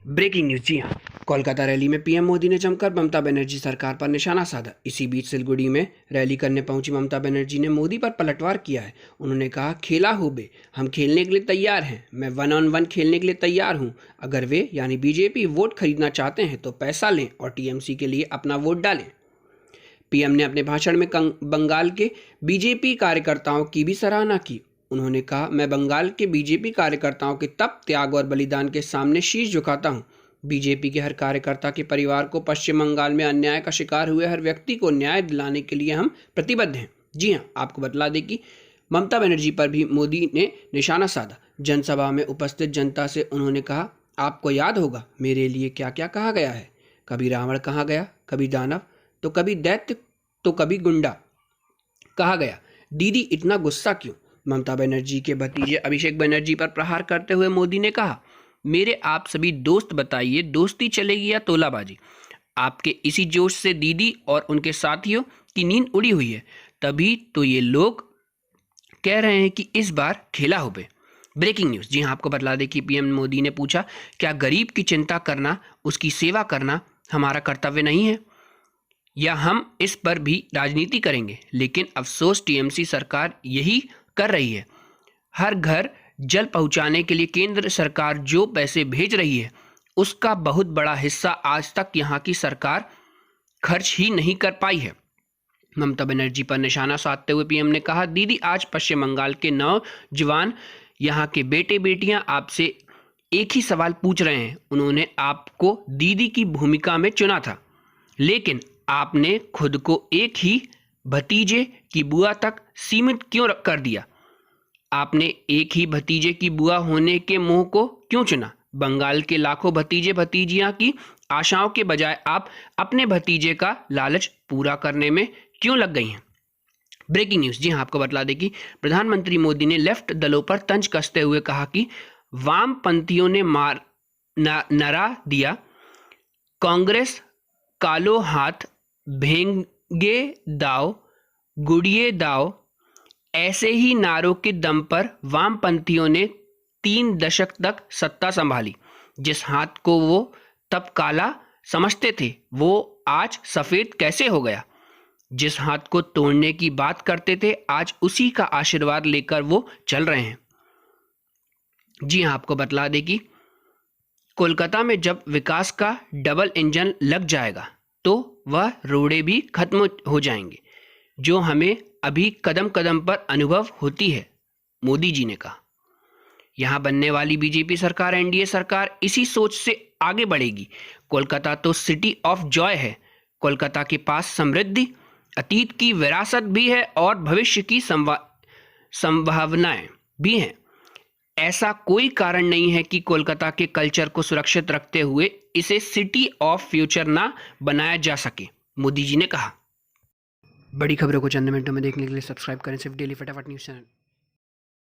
Breaking news. जी हाँ, Kolkata rally में पीएम मोदी ने जमकर ममता बनर्जी सरकार पर निशाना साधा। इसी बीच सिलगुड़ी में रैली करने पहुंची ममता बनर्जी ने मोदी पर पलटवार किया है। उन्होंने कहा, खेला हो बे, हम खेलने के लिए तैयार हैं। मैं 1-on-1 खेलने के लिए तैयार हूं। अगर वे यानी बीजेपी वोट खरीदना चाहते हैं तो पैसा लें और टीएमसी के लिए अपना वोट डालें। पीएम ने अपने भाषण में बंगाल के बीजेपी कार्यकर्ताओं की भी सराहना की। उन्होंने कहा, मैं बंगाल के बीजेपी कार्यकर्ताओं के तप, त्याग और बलिदान के सामने शीश झुकाता हूं। बीजेपी के हर कार्यकर्ता के परिवार को, पश्चिम बंगाल में अन्याय का शिकार हुए हर व्यक्ति को न्याय दिलाने के लिए हम प्रतिबद्ध हैं। जी हाँ, आपको बतला दें कि ममता बनर्जी पर भी मोदी ने निशाना साधा। जनसभा में उपस्थित जनता से उन्होंने कहा, आपको याद होगा मेरे लिए क्या क्या कहा गया है। कभी रावण कहा गया, कभी दानव, तो कभी दैत्य, तो कभी गुंडा कहा गया। दीदी इतना गुस्सा क्यों। ममता बनर्जी के भतीजे अभिषेक बनर्जी पर प्रहार करते हुए मोदी ने कहा, मेरे आप सभी दोस्त बताइए, दोस्ती चलेगी या तोलाबाजी। आपके इसी जोश से दीदी और उनके साथियों की नींद उड़ी हुई है, तभी तो ये लोग कह रहे हैं कि इस बार खेला हो बे। Breaking news. जी हाँ, आपको बतला दें कि पीएम मोदी ने पूछा, क्या गरीब की चिंता करना, उसकी सेवा करना हमारा कर्तव्य नहीं है, या हम इस पर भी राजनीति करेंगे। लेकिन अफसोस टीएमसी सरकार यही कर रही है। हर घर जल पहुंचाने के लिए केंद्र सरकार जो पैसे भेज रही है, उसका बहुत बड़ा हिस्सा आज तक यहां की सरकार खर्च ही नहीं कर पाई है। ममता बनर्जी पर निशाना साधते हुए पीएम ने कहा, दीदी आज पश्चिम बंगाल के नौजवान, यहाँ के बेटे बेटियां आपसे एक ही सवाल पूछ रहे हैं। उन्होंने आपको दीदी की भूमिका में चुना था, लेकिन आपने खुद को एक ही भतीजे की बुआ तक सीमित क्यों कर दिया। आपने एक ही भतीजे की बुआ होने के मोह को क्यों चुना। बंगाल के लाखों भतीजे भतीजियां की आशाओं के बजाय आप अपने भतीजे का लालच पूरा करने में क्यों लग गई हैं। Breaking news. जी हाँ, आपको बतला दें कि प्रधानमंत्री मोदी ने लेफ्ट दलों पर तंज कसते हुए कहा कि वामपंथियों ने नारा दिया, कांग्रेस कालो हाथ भेंगे दाव गुड़िए दाव। ऐसे ही नारों के दम पर वामपंथियों ने 3 दशक तक सत्ता संभाली। जिस हाथ को वो तब काला समझते थे, वो आज सफेद कैसे हो गया। जिस हाथ को तोड़ने की बात करते थे, आज उसी का आशीर्वाद लेकर वो चल रहे हैं। जी हाँ, आपको बतला दें कि कोलकाता में जब विकास का डबल इंजन लग जाएगा तो वह रोड़े भी खत्म हो जाएंगे, जो हमें अभी कदम कदम पर अनुभव होती है, मोदी जी ने कहा। यहाँ बनने वाली बीजेपी सरकार, एनडीए सरकार इसी सोच से आगे बढ़ेगी। कोलकाता तो सिटी ऑफ जॉय है। कोलकाता के पास समृद्धि, अतीत की विरासत भी है और भविष्य की संभावनाएं भी हैं। ऐसा कोई कारण नहीं है कि कोलकाता के कल्चर को सुरक्षित रखते हुए इसे सिटी ऑफ फ्यूचर ना बनाया जा सके, मोदी जी ने कहा। बड़ी खबरों को चंद मिनटों में देखने के लिए सब्सक्राइब करें सिर्फ डेली फटाफट न्यूज़ चैनल।